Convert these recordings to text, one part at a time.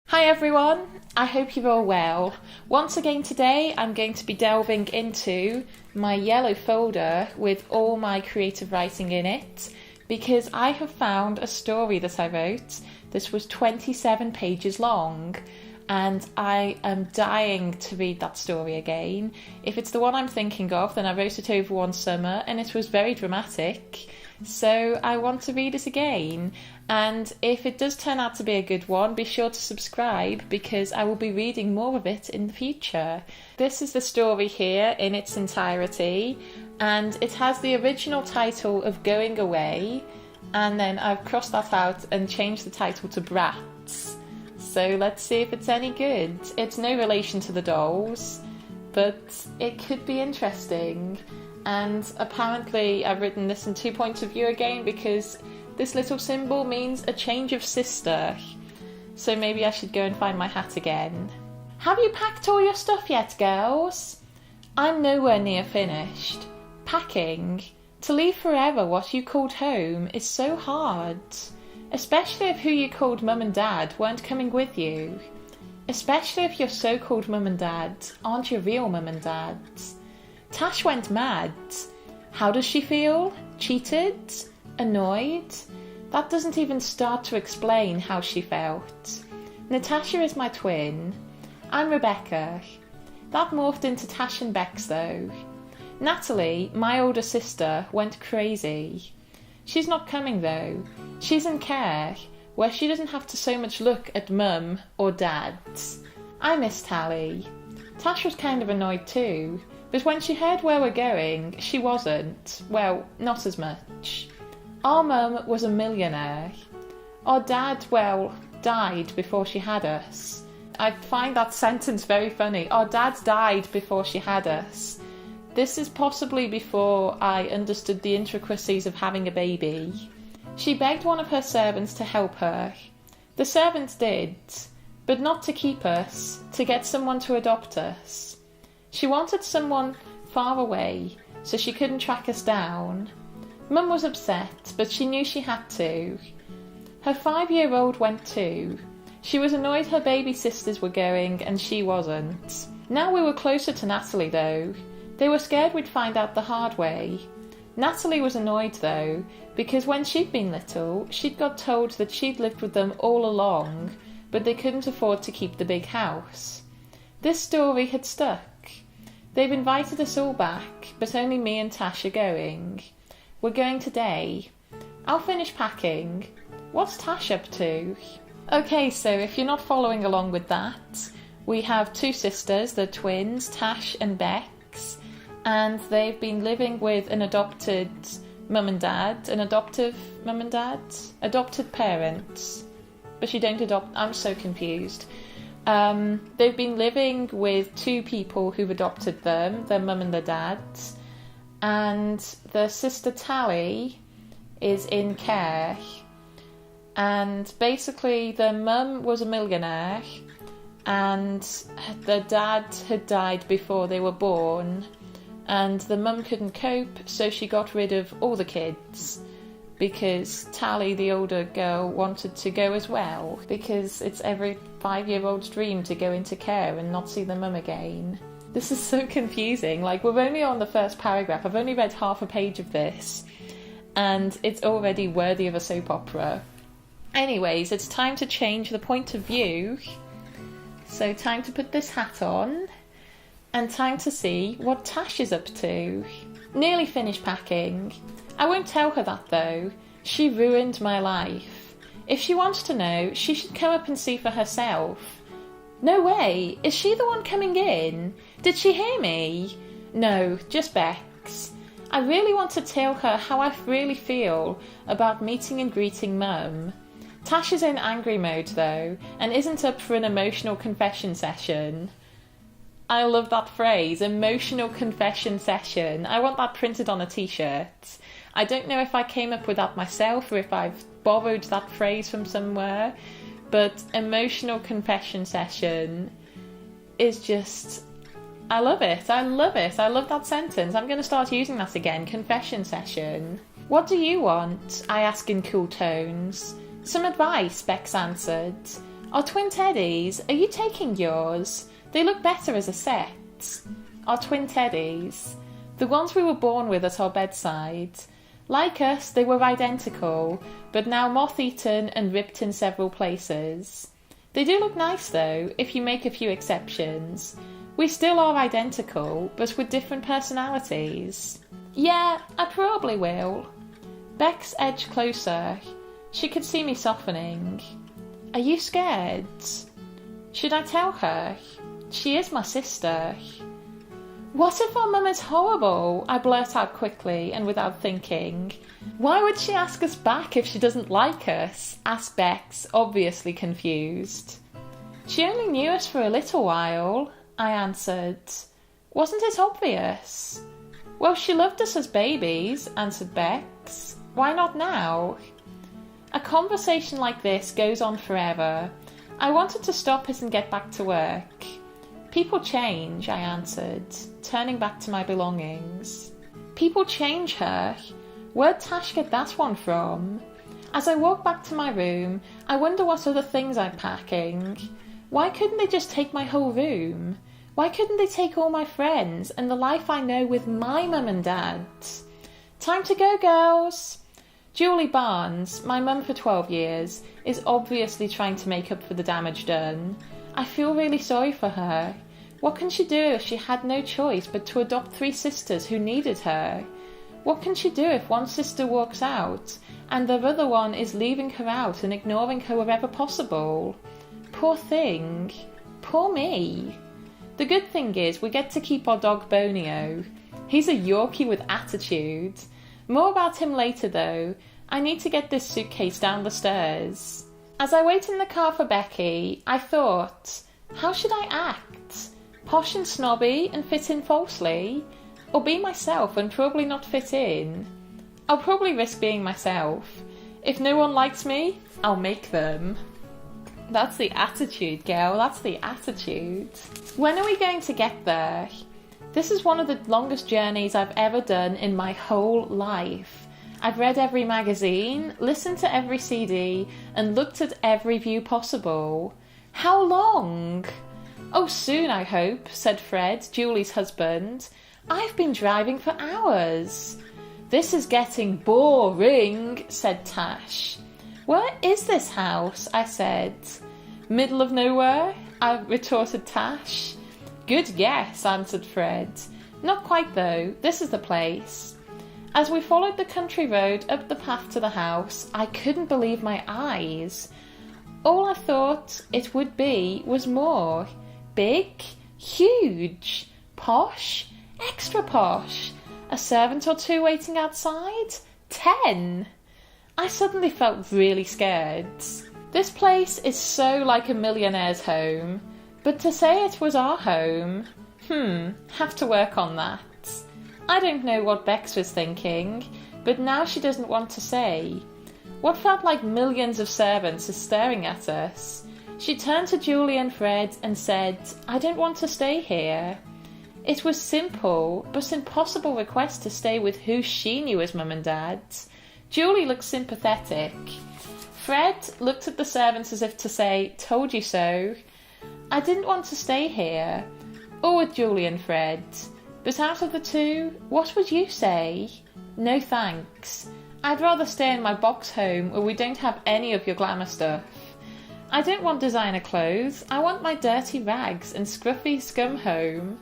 Hi everyone, I hope you're all well. Once again today I'm going to be delving into my yellow folder with all my creative writing in it because I have found a story that I wrote. This was 27 pages long and I am dying to read that story again. If it's the one I'm thinking of, then I wrote it over one summer and it was very dramatic. So I want to read it again, and if it does turn out to be a good one, be sure to subscribe because I will be reading more of it in the future. This is the story here in its entirety, and it has the original title of Going Away, and then I've crossed that out and changed the title to Brats. So let's see if it's any good. It's no relation to the dolls, but it could be interesting. And apparently I've written this in 2 points of view again because this little symbol means a change of sister. So maybe I should go and find my hat again. Have you packed all your stuff yet, girls? I'm nowhere near finished. Packing. To leave forever what you called home is so hard. Especially if who you called mum and dad weren't coming with you. Especially if your so-called mum and dad aren't your real mum and dads. Tash went mad. How does she feel? Cheated? Annoyed? That doesn't even start to explain how she felt. Natasha is my twin. I'm Rebecca. That morphed into Tash and Bex though. Natalie, my older sister, went crazy. She's not coming though. She's in care, where she doesn't have to so much look at mum or dads. I miss Tally. Tash was kind of annoyed too. But when she heard where we're going, she wasn't. Well, not as much. Our mum was a millionaire. Our dad, well, died before she had us. I find that sentence very funny. Our dad died before she had us. This is possibly before I understood the intricacies of having a baby. She begged one of her servants to help her. The servants did, but not to keep us, to get someone to adopt us. She wanted someone far away, so she couldn't track us down. Mum was upset, but she knew she had to. Her 5-year-old went too. She was annoyed her baby sisters were going, and she wasn't. Now we were closer to Natalie, though. They were scared we'd find out the hard way. Natalie was annoyed, though, because when she'd been little, she'd got told that she'd lived with them all along, but they couldn't afford to keep the big house. This story had stuck. They've invited us all back, but only me and Tash are going. We're going today. I'll finish packing. What's Tash up to? Okay, so if you're not following along with that, we have 2 sisters, they're twins, Tash and Bex, and they've been living with an adopted mum and dad, adopted parents, but you don't adopt, I'm so confused. They've been living with 2 people who've adopted them, their mum and their dad, and their sister Tally is in care. And basically their mum was a millionaire and their dad had died before they were born, and the mum couldn't cope, so she got rid of all the kids. Because Tally, the older girl, wanted to go as well, because it's every 5-year-old's dream to go into care and not see the mum again. This is so confusing. Like, we're only on the first paragraph. I've only read half a page of this, and it's already worthy of a soap opera. Anyways, it's time to change the point of view. So time to put this hat on, and time to see what Tash is up to. Nearly finished packing. I won't tell her that though. She ruined my life. If she wants to know, she should come up and see for herself. No way! Is she the one coming in? Did she hear me? No, just Bex. I really want to tell her how I really feel about meeting and greeting Mum. Tash is in angry mode though, and isn't up for an emotional confession session. I love that phrase, emotional confession session. I want that printed on a t-shirt. I don't know if I came up with that myself or if I've borrowed that phrase from somewhere, but emotional confession session is just... I love it. I love it. I love that sentence. I'm going to start using that again. Confession session. What do you want? I ask in cool tones. Some advice, Bex answered. Our twin teddies, are you taking yours? They look better as a set. Our twin teddies, the ones we were born with at our bedside. Like us, they were identical, but now moth-eaten and ripped in several places. They do look nice though, if you make a few exceptions. We still are identical, but with different personalities. Yeah, I probably will. Bex edged closer. She could see me softening. Are you scared? Should I tell her? She is my sister. What if our mum is horrible? I blurt out quickly and without thinking. Why would she ask us back if she doesn't like us? Asked Bex, obviously confused. She only knew us for a little while, I answered. Wasn't it obvious? Well, she loved us as babies, answered Bex. Why not now? A conversation like this goes on forever. I wanted to stop it and get back to work. People change, I answered, turning back to my belongings. People change her. Where'd Tash get that one from? As I walk back to my room, I wonder what other things I'm packing. Why couldn't they just take my whole room? Why couldn't they take all my friends and the life I know with my mum and dad? Time to go, girls! Julie Barnes, my mum for 12 years, is obviously trying to make up for the damage done. I feel really sorry for her. What can she do if she had no choice but to adopt 3 sisters who needed her? What can she do if one sister walks out and the other one is leaving her out and ignoring her wherever possible? Poor thing. Poor me. The good thing is we get to keep our dog Bonio. He's a Yorkie with attitude. More about him later though. I need to get this suitcase down the stairs. As I wait in the car for Becky, I thought, how should I act? Posh and snobby and fit in falsely? Or be myself and probably not fit in? I'll probably risk being myself. If no one likes me, I'll make them. That's the attitude, girl, that's the attitude. When are we going to get there? This is one of the longest journeys I've ever done in my whole life. I've read every magazine, listened to every CD, and looked at every view possible. How long? Oh, soon, I hope, said Fred, Julie's husband. I've been driving for hours. This is getting boring, said Tash. Where is this house? I said. Middle of nowhere? I retorted Tash. Good guess, answered Fred. Not quite though, this is the place. As we followed the country road up the path to the house, I couldn't believe my eyes. All I thought it would be was more. Big, huge, posh, extra posh. A servant or 2 waiting outside? 10. I suddenly felt really scared. This place is so like a millionaire's home. But to say it was our home, have to work on that. I don't know what Bex was thinking, but now she doesn't want to say. What felt like millions of servants is staring at us. She turned to Julie and Fred and said, I don't want to stay here. It was simple, but impossible request to stay with who she knew as mum and dad. Julie looked sympathetic. Fred looked at the servants as if to say, told you so. I didn't want to stay here, or with Julie and Fred. But out of the 2, what would you say? No thanks. I'd rather stay in my box home where we don't have any of your glamour stuff. I don't want designer clothes. I want my dirty rags and scruffy scum home.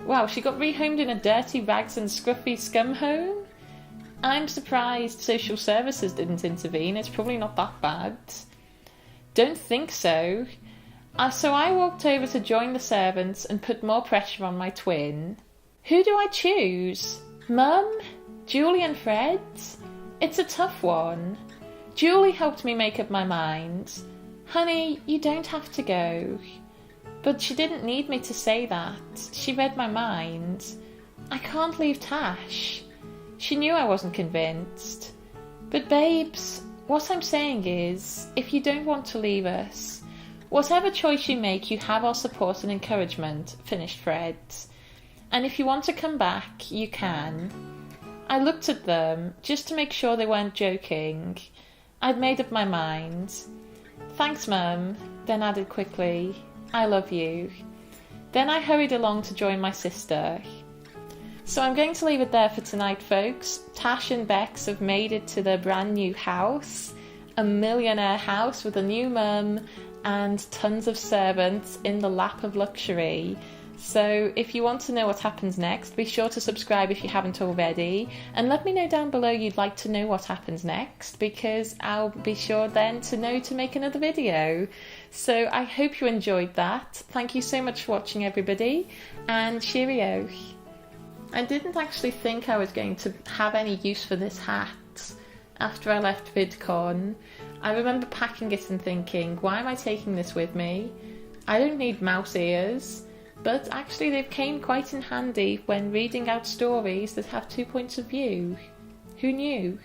Wow, she got rehomed in a dirty rags and scruffy scum home? I'm surprised social services didn't intervene. It's probably not that bad. Don't think so. So I walked over to join the servants and put more pressure on my twin. Who do I choose? Mum? Julie and Fred? It's a tough one. Julie helped me make up my mind. Honey, you don't have to go. But she didn't need me to say that. She read my mind. I can't leave Tash. She knew I wasn't convinced. But babes, what I'm saying is, if you don't want to leave us, whatever choice you make, you have our support and encouragement, finished Fred. And if you want to come back, you can. I looked at them, just to make sure they weren't joking. I'd made up my mind. Thanks, Mum, then added quickly, I love you. Then I hurried along to join my sister. So I'm going to leave it there for tonight, folks. Tash and Bex have made it to their brand new house, a millionaire house with a new mum and tons of servants in the lap of luxury. So if you want to know what happens next, be sure to subscribe if you haven't already, and let me know down below you'd like to know what happens next, because I'll be sure then to know to make another video. So I hope you enjoyed that. Thank you so much for watching, everybody, and cheerio. I didn't actually think I was going to have any use for this hat after I left VidCon. I remember packing it and thinking, why am I taking this with me? I don't need mouse ears. But actually they've came quite in handy when reading out stories that have two points of view. Who knew?